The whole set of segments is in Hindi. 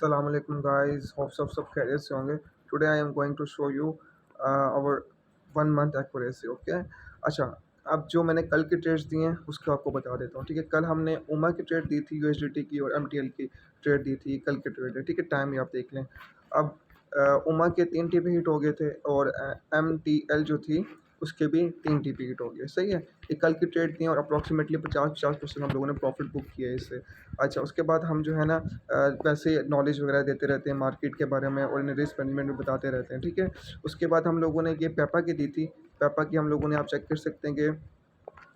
Assalamu alaikum guys, hope सब खैरियत से होंगे। Today I am going to show you our 1 month accuracy, okay? अच्छा, अब जो मैंने कल के ट्रेड्स दिए हैं उसको आपको बता देता हूँ, ठीक है। कल हमने उमा की ट्रेड दी थी, यूएसडीटी की, और एमटीएल की ट्रेड दी थी। कल के ट्रेड है, ठीक है। टाइम भी आप देख लें। अब उमा के 3 टीपी हिट हो गए थे, और एमटीएल जो थी उसके भी 3 टीपी हिट हो गए, सही है। ये कल की ट्रेड थी और अप्रॉक्सीमेटली 50% हम लोगों ने प्रॉफिट बुक किया है इससे। अच्छा, उसके बाद हम जो है ना वैसे नॉलेज वगैरह देते रहते हैं मार्केट के बारे में, और इन्हें रिस्क मैनेजमेंट भी बताते रहते हैं, ठीक है। उसके बाद हम लोगों ने ये पेपा की दी थी। पेपा की हम लोगों ने, आप चेक कर सकते हैं कि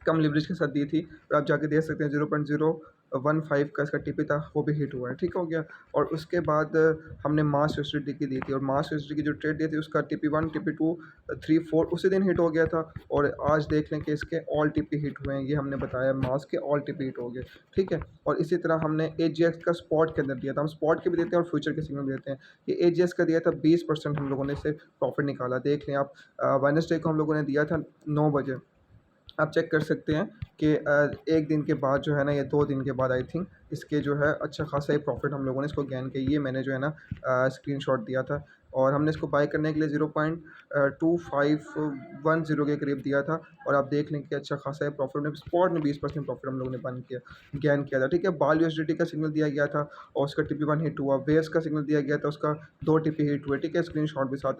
कम लिवरेज के साथ दी थी, और आप जाके देख सकते हैं 0.015 का इसका टीपी था, वो भी हिट हुआ है, ठीक हो गया। और उसके बाद हमने मास यूएसडीटी की दी थी, और मास यूएसडीटी की जो ट्रेड दी थी उसका टीपी 1 टीपी 2 3 4 उसी दिन हिट हो गया था। और आज देख लें कि इसके ऑल टीपी हिट हुए हैं, ये हमने बताया मास के ऑल टीपी हिट हो गए, ठीक है। और इसी तरह हमने एजीएक्स का स्पॉट के अंदर दिया था, हम स्पॉट के भी देते हैं और फ्यूचर के सिग्नल भी देते हैं। ये एजीएक्स का दिया था 20% हम लोगों ने इससे प्रॉफिट निकाला, देख लें आप। वेडनेसडे को हम लोगों ने दिया था 9 बजे। आप चेक कर सकते हैं कि 1 दिन के बाद जो है ना, या 2 दिन के बाद आई थिंक, इसके जो है अच्छा खासा ही प्रॉफिट हम लोगों ने इसको गेन किया। ये मैंने जो है ना स्क्रीनशॉट दिया था, और हमने इसको बाय करने के लिए 0.2510 के करीब दिया था। और आप देख लें कि अच्छा खासा है प्रॉफिट में, स्पॉट में 20% प्रॉफिट हम लोगों ने बन किया, गेन किया था, ठीक है। बाल यूएसडीटी का सिग्नल दिया गया था और उसका टीपी 1 हिट हुआ। वेव्स का सिग्नल दिया गया था, उसका 2 टीपी हिट हुए, ठीक है। स्क्रीनशॉट भी साथ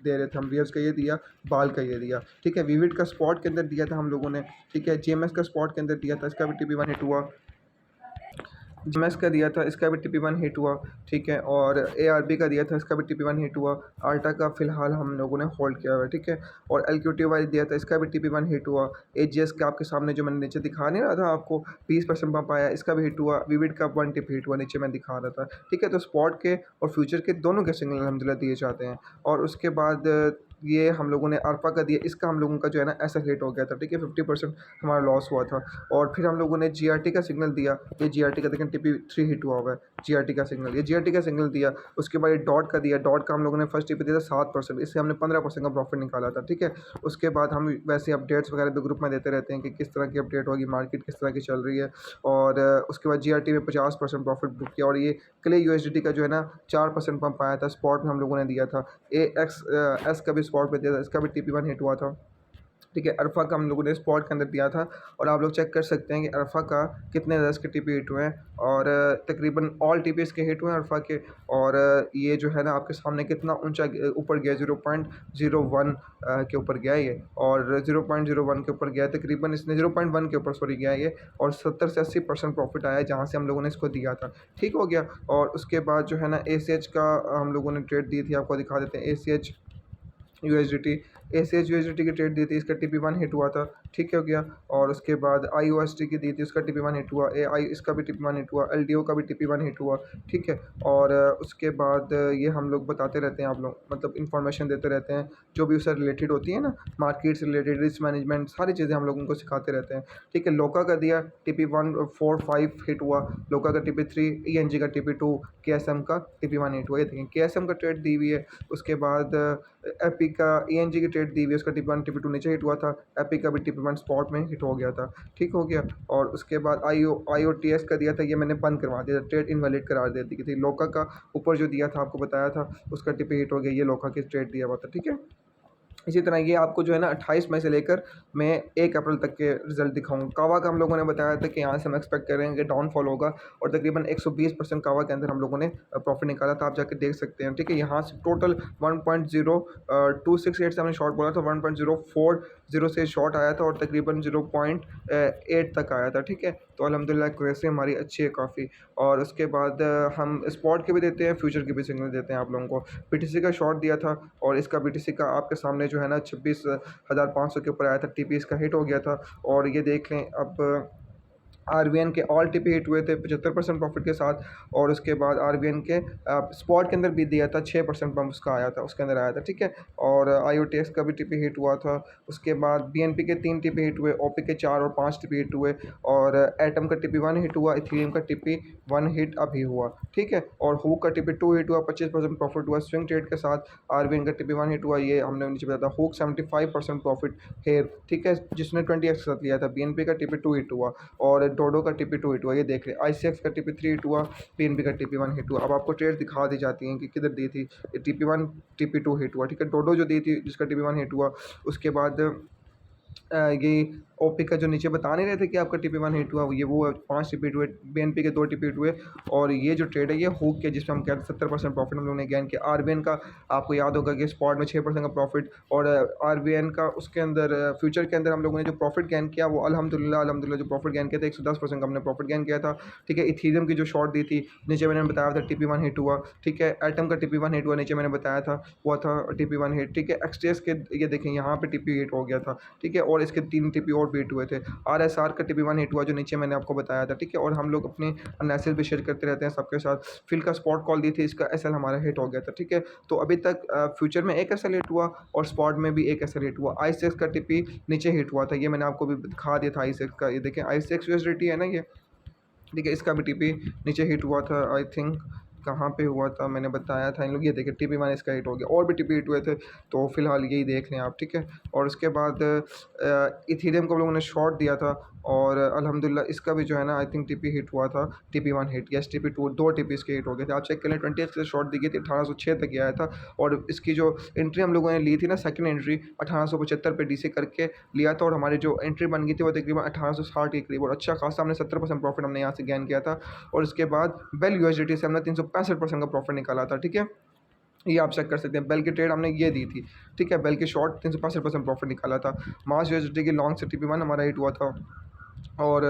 दे रहे थे हम। वेव्स का ये दिया, बाल का ये दिया, ठीक है। विविड का स्पॉट के अंदर दिया था हम लोगों ने, ठीक है। जेएमएस का स्पॉट के अंदर दिया था, इसका भी टीपी 1 हिट हुआ। जेएमएस का दिया था, इसका भी टीपी 1 हिट हुआ, ठीक है। और एआरबी का दिया था, इसका भी टीपी 1 हिट हुआ। आल्टा का फिलहाल हम लोगों ने होल्ड किया हुआ है, ठीक है। और एलक्यूटीवाई दिया था, इसका भी टीपी 1 हिट हुआ। एजीएस का आपके सामने जो मैंने नीचे दिखा नहीं रहा था आपको, 20% पंप आया, इसका भी हिट हुआ। विविड का 1 टिप हिट हुआ, नीचे मैं दिखा रहा था, ठीक है। तो स्पॉट के और फ्यूचर के दोनों के सिग्नल अलहमदिल्ला दिए जाते हैं। और उसके बाद ये हम लोगों ने अरफा का दिया, इसका हम लोगों का जो है ना ऐसा हिट हो गया था, ठीक है। 50% हमारा लॉस हुआ था। और फिर हम लोगों ने जीआरटी का सिग्नल दिया। ये जीआरटी का देखें टीपी 3 हिट हुआ हुआ है, जीआरटी का सिग्नल, ये जीआरटी का सिग्नल दिया। उसके बाद ये डॉट का दिया, डॉट का हम लोगों ने फर्स्ट टीपी दिया था 7%, इससे हमने 15% का प्रॉफिट निकाला था, ठीक है। उसके बाद हम वैसे अपडेट्स वगैरह भी ग्रुप में देते रहते हैं कि किस तरह की अपडेट होगी, मार्केट किस तरह की चल रही है। और उसके बाद जीआरटी में 50% प्रॉफिट बुक किया। और ये क्ले यूएसडीटी का जो है ना 4% पंप आया था, स्पॉट में हम लोगों ने दिया था। ए एक्स एस का भी स्पॉट में दिया था, इसका भी टीपी 1 हिट हुआ था, ठीक है। अरफा का हम लोगों ने स्पॉट के अंदर दिया था। और आप लोग चेक कर सकते हैं कि अरफा का कितने दस के टीपी हिट हुए हैं, और तकरीबन ऑल टीपी इसके हिट हुए हैं अरफा के। और ये जो है ना आपके सामने कितना ऊंचा ऊपर गया, 0.01 के ऊपर गया ये, और 0.01 के ऊपर गया, तकरीबन इसने 0.1 के ऊपर सॉरी गया ये। और 70 से 80% प्रॉफिट आया जहाँ से हम लोगों ने इसको दिया था, ठीक हो गया। और उसके बाद जो है ना ACH का हम लोगों ने ट्रेड दी थी, आपको दिखा देते हैं। ACH यूएसडीटी, एसीएच यूएसडीटी की ट्रेड दी थी, इसका टीपी 1 हिट हुआ था, ठीक है, हो गया। और उसके बाद आईओएसटी की दी थी, उसका टीपी 1 हिट हुआ। आई इसका भी टीपी 1 हिट हुआ। एलडीओ का भी टीपी 1 हिट हुआ, ठीक है। और उसके बाद ये हम लोग बताते रहते हैं, आप लोग मतलब इन्फॉर्मेशन देते रहते हैं जो भी उससे रिलेटेड होती है ना, मार्केट से रिलेटेड, रिस्क मैनेजमेंट, सारी चीज़ें हम लोग उनको सिखाते रहते हैं, ठीक है। लोका का दिया, टीपी 1 4 5 हिट हुआ। लोका का टीपी 3, ईएनजी का टीपी 2, केएसएम का टीपी 1 हिट हुआ। ये देखें केएसएम का ट्रेड दी हुई है। उसके बाद एपी का ईएनजी की ट्रेड दी हुई है, उसका टीपी 1 टीपी 2 नीचे हिट हुआ था। एपी का भी टीपी 1 स्पॉट में हिट हो गया था, ठीक हो गया। और उसके बाद आईओटीएस का दिया था, ये मैंने बंद करवा दिया था, ट्रेड इनवैलिड करार दे दी थी। लोका का ऊपर जो दिया था आपको बताया था, उसका टीपी हिट हो गया, ये लोका की ट्रेड दिया हुआ था, ठीक है। इसी तरह ये आपको जो है ना 28 मई से लेकर मैं 1 अप्रैल तक के रिजल्ट दिखाऊंगा। कावा का हम लोगों ने बताया था कि यहाँ से हम एक्सपेक्ट करेंगे कि डाउनफॉल होगा, और तकरीबन 120% कावा के अंदर हम लोगों ने प्रॉफिट निकाला था, आप जाके देख सकते हैं, ठीक है। यहाँ से टोटल 1.0268 से हमने शॉर्ट बोला था, 1.040 से शॉर्ट आया था, और तकरीबन 0.8 तक आया था, ठीक है। तो अल्हम्दुलिल्लाह एक्यूरेसी हमारी अच्छी है काफ़ी। और उसके बाद हम स्पॉट के भी देते हैं, फ्यूचर के भी सिग्नल देते हैं आप लोगों को। बीटीसी का शॉर्ट दिया था, और इसका बीटीसी का आपके सामने जो है ना 26,500 के ऊपर आया था, टीपी इसका हिट हो गया था। और ये देख लें अब आरबीएन के ऑल टिप हिट हुए थे 75% प्रॉफिट के साथ। और उसके बाद आरबीएन के स्पॉट के अंदर भी दिया था 6% पंप उसका आया था, उसके अंदर आया था, ठीक है। और आईओटीएक्स का भी टिपी हिट हुआ था। उसके बाद बीएनपी के 3 टिपी हिट हुए, ओपी के 4 और 5 टिपी हिट हुए। और एटम का टीपी 1 हिट हुआ, इथेरियम का टिपी 1 हिट अभी हुआ, ठीक है। और हुक का टीपी 2 हिट हुआ, 25% प्रॉफिट हुआ स्विंग ट्रेड के साथ। आरबीएन का टीपी 1 हिट हुआ, ये हमने नीचे बताया था। हुक 75% प्रॉफिट हेयर, ठीक है, जिसने 20x के साथ लिया था। बीएनपी का टीपी 2 हिट हुआ। और डोडो का TP2 हिट हुआ, ये देख लें। ICX का TP3 हिट हुआ, PNB का TP1 हिट हुआ। अब आपको ट्रेड दिखा दी जाती हैं कि किधर दी थी। TP1 TP2 हिट हुआ, ठीक है। डोडो जो दी थी जिसका TP1 हिट हुआ, उसके बाद ये ओपी का जो नीचे बता नहीं रहे थे कि आपका TP1 हिट हुआ, ये वो 5 TP हिट हुए, BNP के 2 TP हिट हुए। और ये जो ट्रेड है ये हुक के, जिसमें हम कहते हैं 70% प्रॉफिट हम लोगों ने गेन किया। आरबीएन का आपको याद होगा कि स्पॉट में 6% का प्रॉफिट, और आरबीएन का उसके अंदर फ्यूचर के अंदर हम लोगों ने जो प्रॉफिट गेन किया वो अल्हम्दुलिल्लाह जो प्रॉफिट गेन किया था 110% का हमने प्रॉफिट गेन किया था, ठीक है। इथीरियम की जो शॉर्ट दी थी नीचे मैंने बताया था TP1 हिट हुआ, ठीक है। एटम का TP1 हिट हुआ, नीचे मैंने बताया था हुआ था TP1 हिट, ठीक है। एक्सटीएस के ये देखें यहाँ पे TP हिट हो गया था, ठीक है। और इसके 3 TP और बीट हुए थे। RSR का TP1 हिट हुआ जो नीचे मैंने आपको बताया था, ठीक है। और हम लोग अपने एनालिसिस भी शेयर करते रहते हैं सबके साथ। फिल का स्पॉट कॉल दी थी, इसका एसएल हमारा हिट हो गया था, ठीक है। तो अभी तक फ्यूचर में एक एसएल हिट हुआ और स्पॉट में भी एक एसएल हिट हुआ। ICX का TP नीचे हिट हुआ था, ये मैंने आपको भी दिखा दिया था। ICX का ये देखें, ICX USDT है ना ये, ठीक है। इसका भी TP नीचे हिट हुआ था, आई थिंक कहाँ पे हुआ था मैंने बताया था इन लोग, ये देखिए TP1 इसका हिट हो गया। और भी TP हिट हुए थे, तो फिलहाल यही देख लें आप, ठीक है। और उसके बाद इथीरियम को हम लोगों ने शॉर्ट दिया था, और अल्हम्दुलिल्लाह इसका भी जो है ना आई थिंक TP हिट हुआ था। TP1 hit, yes TP2, 2 TP इसके हिट हो गए थे। आप चेक कर लें, 20x से शॉर्ट दी गई थी, 1806 तक आया था। और इसकी जो एंट्री हम लोगों ने ली थी ना, सेकंड एंट्री 1875 पे DC करके लिया था, और हमारी जो एंट्री बन गई थी वो तकरीबन 1860 के करीब, और अच्छा खासा हमने 70% प्रॉफिट हमने यहाँ से गेन किया था। और उसके बाद बेल USDT से हमने 365% का प्रॉफिट निकाला था, ठीक है। ये आप चेक कर सकते हैं, बेल की ट्रेड हमने ये दी थी, ठीक है। बेल की शॉर्ट 365% प्रॉफिट निकाला था। मास USDT की लॉन्ग से TP1 हमारा हिट हुआ था। और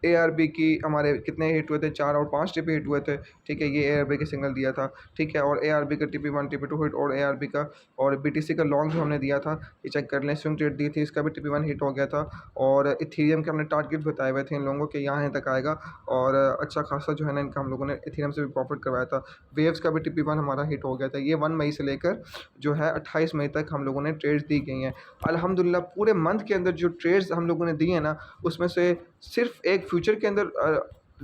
ARB की हमारे कितने हिट हुए थे, 4 और 5 TP हिट हुए थे, ठीक है। ये ARB के सिग्नल दिया था, ठीक है। और ARB का TP1 TP2 हिट, और ARB का और BTC का लॉन्ग जो हमने दिया था ये चेक कर लें। स्विंग ट्रेड दी थी, इसका भी TP1 हिट हो गया था। और इथीरियम के हमने टारगेट बताए हुए थे इन लोगों के, यहाँ तक आएगा। और अच्छा खासा जो है ना इनका हम लोगों ने इथीरियम से भी प्रॉफिट करवाया था। वेव्स का भी TP1 हमारा हिट हो गया था। ये 1 मई से लेकर जो है 28 मई तक हम लोगों ने ट्रेड्स दी गई हैं। अल्हम्दुलिल्लाह पूरे मंथ के अंदर जो ट्रेड्स हम लोगों ने दिए हैं ना, उसमें से सिर्फ एक फ्यूचर के अंदर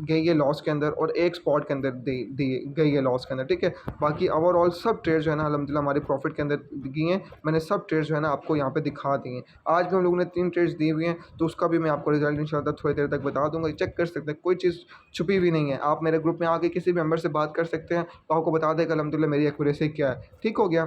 गई है लॉस के अंदर, और एक स्पॉट के अंदर दी गई है लॉस के अंदर, ठीक है। बाकी ओवरऑल सब ट्रेड जो है ना अल्हम्दुलिल्लाह हमारे प्रॉफिट के अंदर गई हैं। मैंने सब ट्रेड जो है ना आपको यहाँ पे दिखा दी हैं। आज भी हम लोगों ने 3 ट्रेड्स दी हुई हैं, तो उसका भी मैं आपको रिजल्ट इंशाल्लाह थोड़ी देर तक बता दूंगा। चेक कर सकते हैं, कोई चीज़ छुपी हुई नहीं है। आप मेरे ग्रुप में आके किसी भी मेंबर से बात कर सकते हैं, तो आपको बता देगा अल्हम्दुलिल्लाह मेरी एक्यूरेसी क्या है, ठीक हो गया।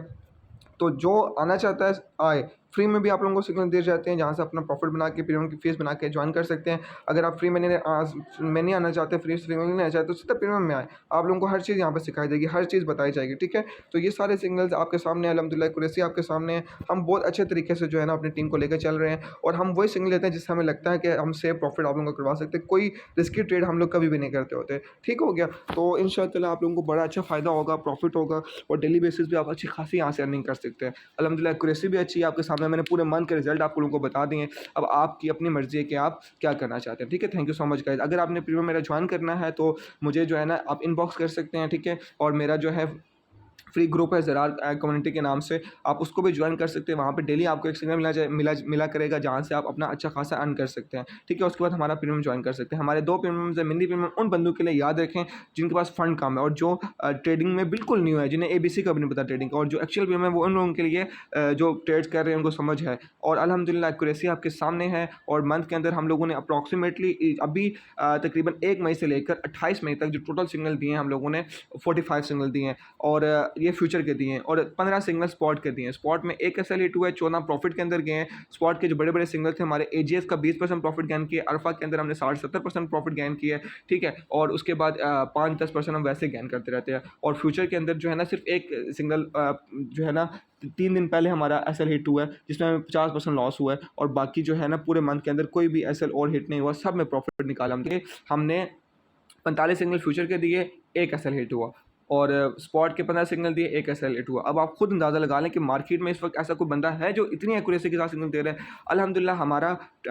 तो जो आना चाहता है आए। फ्री में भी आप लोगों को सिग्नल दिए जाते हैं, जहाँ से अपना प्रॉफिट बना के प्रीमियम की फीस बना के ज्वाइन कर सकते हैं। अगर आप फ्री में नहीं आना चाहते, फ्री में नहीं आना चाहते, तो सीधा प्रीमियम में आए। आप लोगों को हर चीज़ यहाँ पे सिखाई जाएगी, हर चीज़ बताई जाएगी, ठीक है। तो ये सारे सिग्नल्स आपके सामने अल्हम्दुलिल्लाह, एक्यूरेसी आपके सामने है। हम बहुत अच्छे तरीके से जो है ना अपनी टीम को लेकर चल रहे हैं, और हम वही सिग्नल लेते हैं जिससे हमें लगता है कि हम सेफ प्रॉफिट आप लोगों को करवा सकते हैं। कोई रिस्की ट्रेड हम लोग कभी भी नहीं करते होते, ठीक हो गया। तो इंशाअल्लाह आप लोगों को बड़ा अच्छा फ़ायदा होगा, प्रॉफिट होगा, और डेली बेसिस पे आप अच्छी खासी यहाँ से अर्निंग कर सकते हैं। अल्हम्दुलिल्लाह एक्यूरेसी भी अच्छी है आपके सामने, मैंने पूरे मंथ के रिजल्ट आप लोगों को बता दिए। अब आपकी अपनी मर्जी है कि आप क्या करना चाहते हैं, ठीक है। Thank you so much guys. अगर आपने प्रीमियम मेरा ज्वाइन करना है तो मुझे जो है ना आप इनबॉक्स कर सकते हैं, ठीक है। और मेरा जो है फ्री ग्रुप है ज़रार कम्युनिटी के नाम से, आप उसको भी ज्वाइन कर सकते हैं। वहाँ पे डेली आपको एक सिग्नल मिला करेगा, जहाँ से आप अपना अच्छा खासा अर्न कर सकते हैं, ठीक है। उसके बाद हमारा प्रीमियम ज्वाइन कर सकते हैं। हमारे 2 प्रीमियम्स है। मिनी प्रीमियम उन बंदों के लिए याद रखें जिनके पास फंड कम है, और जो ट्रेडिंग में बिल्कुल न्यू है, जिन्हें ABC का भी नहीं पता ट्रेडिंग का। और जो एक्चुअल प्रीमियम है वो उन लोगों के लिए जो ट्रेड्स कर रहे हैं उनको समझ है। और अल्हम्दुलिल्लाह एक्यूरेसी आपके सामने है। और मंथ के अंदर हम लोगों ने अप्रॉक्सीमेटली अभी तकरीबन 1 मई से लेकर 28 मई तक जो टोटल सिग्नल दिए हैं हम लोगों ने 45 सिग्नल दिए हैं, और ये फ्यूचर के दिए हैं, और 15 सिग्नल स्पॉट के दिए हैं। स्पॉट में एक एसएल हिट हुआ है, 14 प्रॉफिट के अंदर गए हैं। स्पॉट के जो बड़े बड़े सिग्नल थे हमारे, AGS का 20% प्रॉफिट गेन किया, अल्फा के अंदर हमने 60-70% प्रॉफिट गेन किया है, ठीक है। और उसके बाद 5-10% हम वैसे गेन करते रहते हैं। और फ्यूचर के अंदर जो है ना सिर्फ एक सिग्नल जो है ना 3 दिन पहले हमारा एसएल हिट हुआ है, जिसमें हमें 50% लॉस हुआ है। और बाकी जो है ना पूरे मंथ के अंदर कोई भी एसएल और हिट नहीं हुआ, सब में प्रॉफिट निकाला हमने 45 सिग्नल फ्यूचर के दिए, एक एसएल हिट हुआ। और स्पॉट के 15 सिग्नल दिए, एक एसएल हिट हुआ। अब आप खुद अंदाज़ा लगा लें कि मार्केट में इस वक्त ऐसा कोई बंदा है जो इतनी एक्यूरेसी के साथ सिग्नल दे रहा है। अल्हम्दुलिल्लाह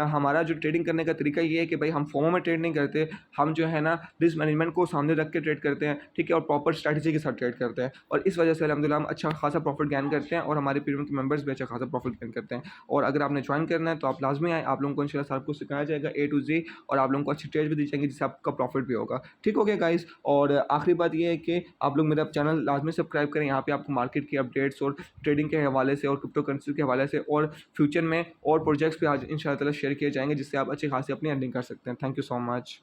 हमारा जो ट्रेडिंग करने का तरीका ये है कि भाई हम फोमो में ट्रेड नहीं करते, हम जो है ना रिस्क मैनेजमेंट को सामने रख के ट्रेड करते हैं, ठीक है। और प्रॉपर स्ट्रैटेजी के साथ ट्रेड करते हैं, और इस वजह से अल्हम्दुलिल्लाह हम अच्छा खासा प्रॉफिट गेन करते हैं, और हमारे प्रीमियम के मेंबर्स भी अच्छा खासा प्रॉफिट गेन करते हैं। और अगर आपने ज्वाइन करना है तो आप लाजमी आए, आप लोगों को इंशाल्लाह सब कुछ सिखाया जाएगा A to Z, और आप लोगों को अच्छी ट्रेड भी दी जाएंगी जिससे आपका प्रॉफिट भी होगा, ठीक हो गया गाइस। और आखिरी बात ये है कि आप लोग मेरा चैनल लाजमी सब्सक्राइब करें। यहाँ पे आपको मार्केट की अपडेट्स और ट्रेडिंग के हवाले से और क्रिप्टो करेंसी के हवाले से और फ्यूचर में और प्रोजेक्ट्स भी आज इंशाल्लाह शेयर किए जाएंगे, जिससे आप अच्छी खासी अपनी अर्निंग कर सकते हैं। Thank you so much.